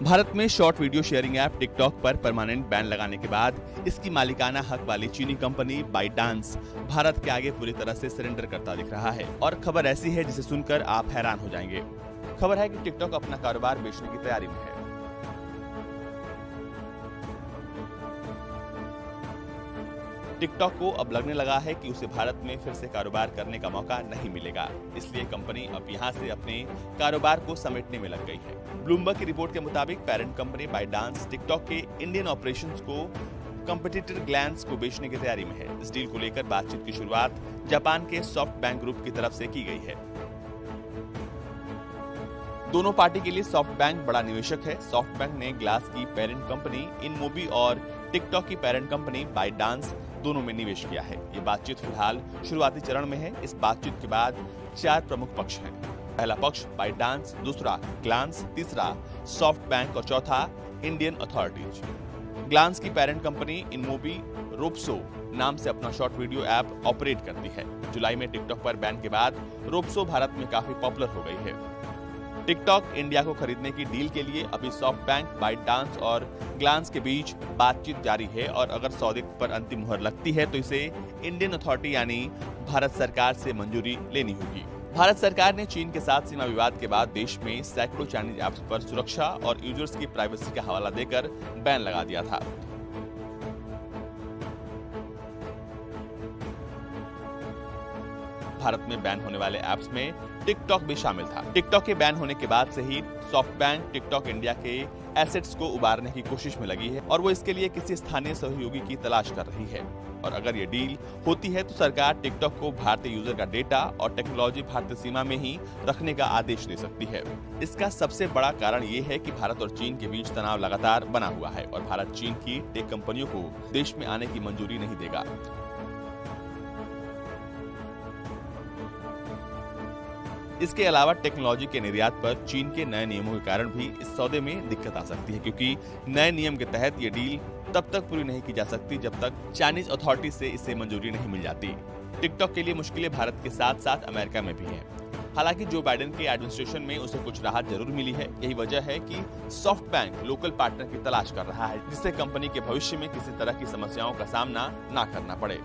भारत में short video sharing app TikTok पर permanent ban लगाने के बाद इसकी मालिकाना हक वाली चीनी कंपनी बाइटडांस भारत के आगे पूरी तरह से सरेंडर करता दिख रहा है। और खबर ऐसी है जिसे सुनकर आप हैरान हो जाएंगे। खबर है कि टिकटॉक अपना कारोबार बेचने की तैयारी में है। टिकटॉक को अब लगने लगा है कि उसे भारत में फिर से कारोबार करने का मौका नहीं मिलेगा, इसलिए कंपनी अब यहां से अपने कारोबार को समेटने में लग गई है। ब्लूमबर्ग की रिपोर्ट के मुताबिक पेरेंट कंपनी बाइटडांस टिकटॉक के इंडियन ऑपरेशंस को कंपटीटर ग्लैंस को बेचने की तैयारी में है। इस डील को लेकर बातचीत की शुरुआत जापान के सॉफ्टबैंक ग्रुप की तरफ से की गई है। दोनों पार्टी के लिए सॉफ्टबैंक बड़ा निवेशक है। सॉफ्टबैंक ने ग्लास की पेरेंट कंपनी इनमोबी और टिकटॉक की पेरेंट कंपनी बाइटडांस दोनों में निवेश किया है। ये बातचीत फिलहाल शुरुआती चरण में है। इस बातचीत के बाद 4 प्रमुख पक्ष हैं। पहला पक्ष बाइटडांस, दूसरा ग्लांस, तीसरा सॉफ्टबैंक और चौथा इंडियन अथॉरिटीज। ग्लांस की पेरेंट कंपनी इनमोबी रोपसो नाम से अपना शॉर्ट वीडियो ऐप ऑपरेट करती है। जुलाई में टिकटॉक पर बैन के बाद रोपसो भारत में काफी पॉपुलर हो गई है। टिकटॉक इंडिया को खरीदने की डील के लिए अभी सॉफ्टबैंक, बाइटडांस और ग्लांस के बीच बातचीत जारी है और अगर सौदे पर अंतिम मुहर लगती है तो इसे इंडियन अथॉरिटी यानी भारत सरकार से मंजूरी लेनी होगी। भारत सरकार ने चीन के साथ सीमा विवाद के बाद देश में सैकड़ों चाइनीज ऐप्स पर सुरक्षा और यूजर्स की प्राइवेसी का हवाला देकर बैन लगा दिया था। भारत में बैन होने वाले ऐप्स में टिकटॉक भी शामिल था। टिकटॉक के बैन होने के बाद से ही सॉफ्टबैंक टिकटॉक इंडिया के एसेट्स को उबारने की कोशिश में लगी है और वो इसके लिए किसी स्थानीय सहयोगी की तलाश कर रही है। और अगर ये डील होती है तो सरकार टिकटॉक को भारतीय यूजर का डेटा और टेक्नोलॉजी भारतीय सीमा में ही रखने का आदेश दे सकती है। इसका सबसे बड़ा कारण ये है कि भारत और चीन के बीच तनाव लगातार बना हुआ है और भारत चीन की टेक कंपनियों को देश में आने की मंजूरी नहीं देगा। इसके अलावा टेक्नोलॉजी के निर्यात पर चीन के नए नियमों के कारण भी इस सौदे में दिक्कत आ सकती है, क्योंकि नए नियम के तहत ये डील तब तक पूरी नहीं की जा सकती जब तक चाइनीज अथॉरिटी से इसे मंजूरी नहीं मिल जाती। टिकटॉक के लिए मुश्किलें भारत के साथ साथ अमेरिका में भी हैं। हालांकि जो बाइडेन के एडमिनिस्ट्रेशन में उसे कुछ राहत जरूर मिली है। यही वजह है कि सॉफ्टबैंक लोकल पार्टनर की तलाश कर रहा है, जिससे कंपनी के भविष्य में किसी तरह की समस्याओं का सामना न करना पड़े।